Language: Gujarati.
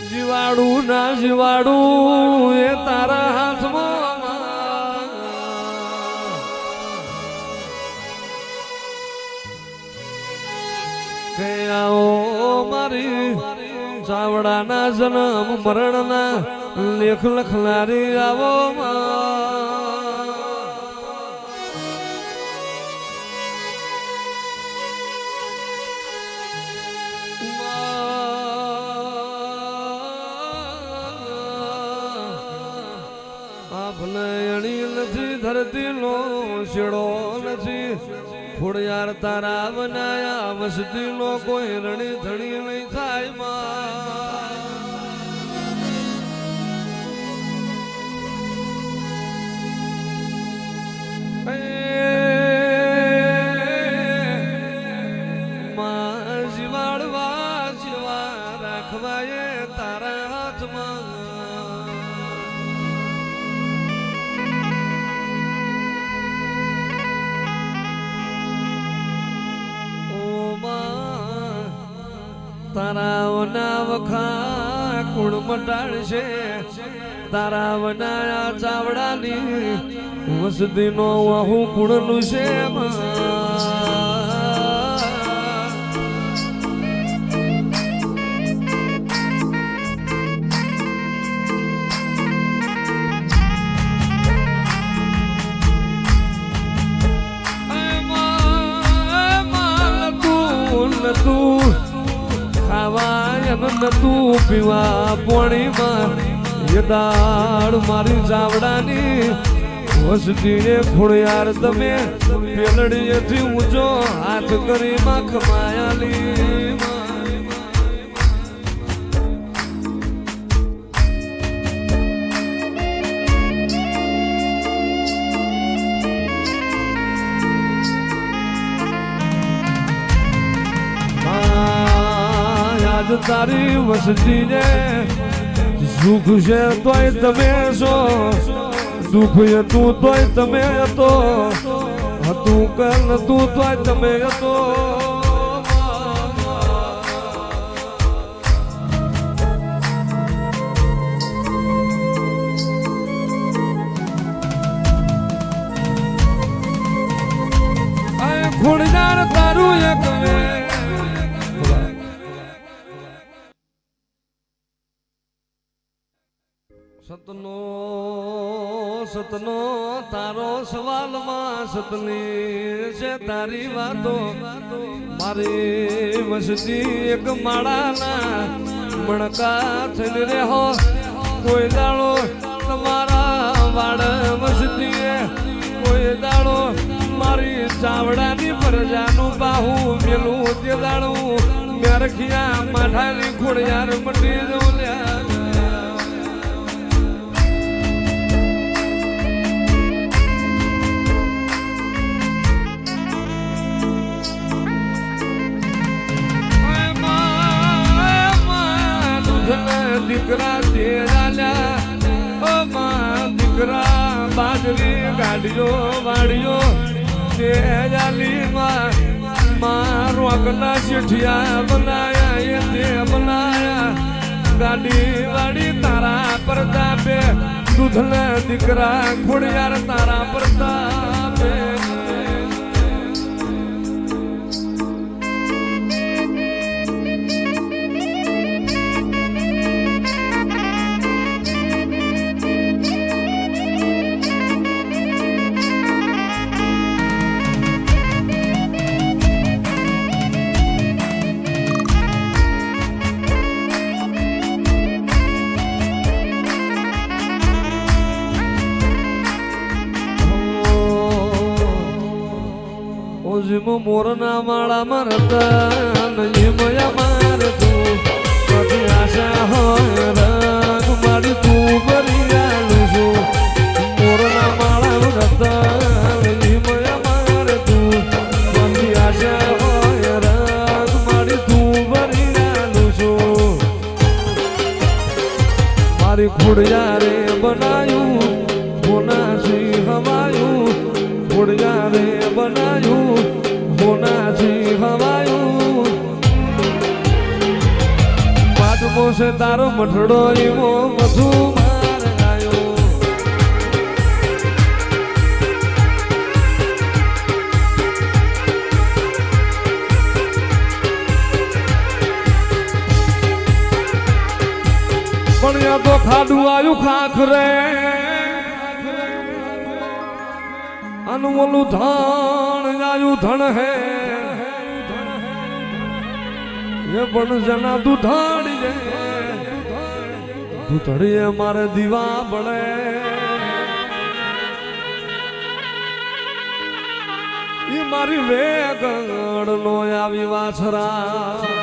જીવાડું ના જીવાડું એ તારા હાથમાં કે આવો મારી ચાવડાના જન્મ મરણના લેખ લખનારી આવો આપને અણી નથી ધરતી નો શેડો નથી ખોડિયાર તારા બનાયા મસ્તી નો કોઈ રણી ધણી નહીં થાય માં જીવાડવા જીવા રાખવા એ તારા હાથમાં તારા વના વખા કુણ મટાડશે તારા વનાયા ચાવડાની વસતી નો વહુ કુણનું છે તું ખાવાય તું પીવા પોણીમાં એ દાળ મારી ચાવડાની વસતીને ખોડિયાર તમે પેલડીએથી ઊંચો હાથ કરી માં ખમાયાલી તારી વસતી ને સુખ છે તોય તમે છો દુઃખ હતું તોય તમે હતો હતું કલ હતું તોય તમે હતો ખોડિયાર તારું એક સતનો તારો સવાલમાં સતની છે તારી વાતો મારી મસ્તી એક માળાના મણકા થઈને રહો કોઈ દાડો તમારા વાડ મસ્તી કોઈ દાડો મારી ચાવડાની પ્રજાનું બાહુ મેલું તે દાડું મેરખિયા માઠાની ખોડિયાર મંડી જવું લ્યા દીકરા તેરાલ્યા ઓ માં દીકરા બાજરી ગાડીઓ વાડીઓ તેરાલી માં રોકના શેઠિયા બનાયા એ તે બનાયા ગાડી વાડી તારા પ્રતાપે દૂધના દીકરા ખોડિયાર તારા પ્રતાપે મોરના માળા મારતા નહીં મયા માર તું કદી આશા હોય રંગ મારી તું બરિયાલું છું મોરના માળા મારતા નહીં મયા માર તું કદી આશા હોય રંગ મારી તું બરિયાલું છું મારી ખોડિયારે બનાયું કોનાથી હવાયું ખોડિયારે બનાયું કોનાથી હવાયું નામો છે તારો મઠડો એવો મધુ માર ગાયો પણ યા તો ખાડું આવ્યું ખાખરે આનું ઓલું ધણ આવ્યું ધણ હે એ પણ જના દૂધાડી દૂધડીએ મારે દીવા બળે એ મારી વેગણ નો આવી વાછરા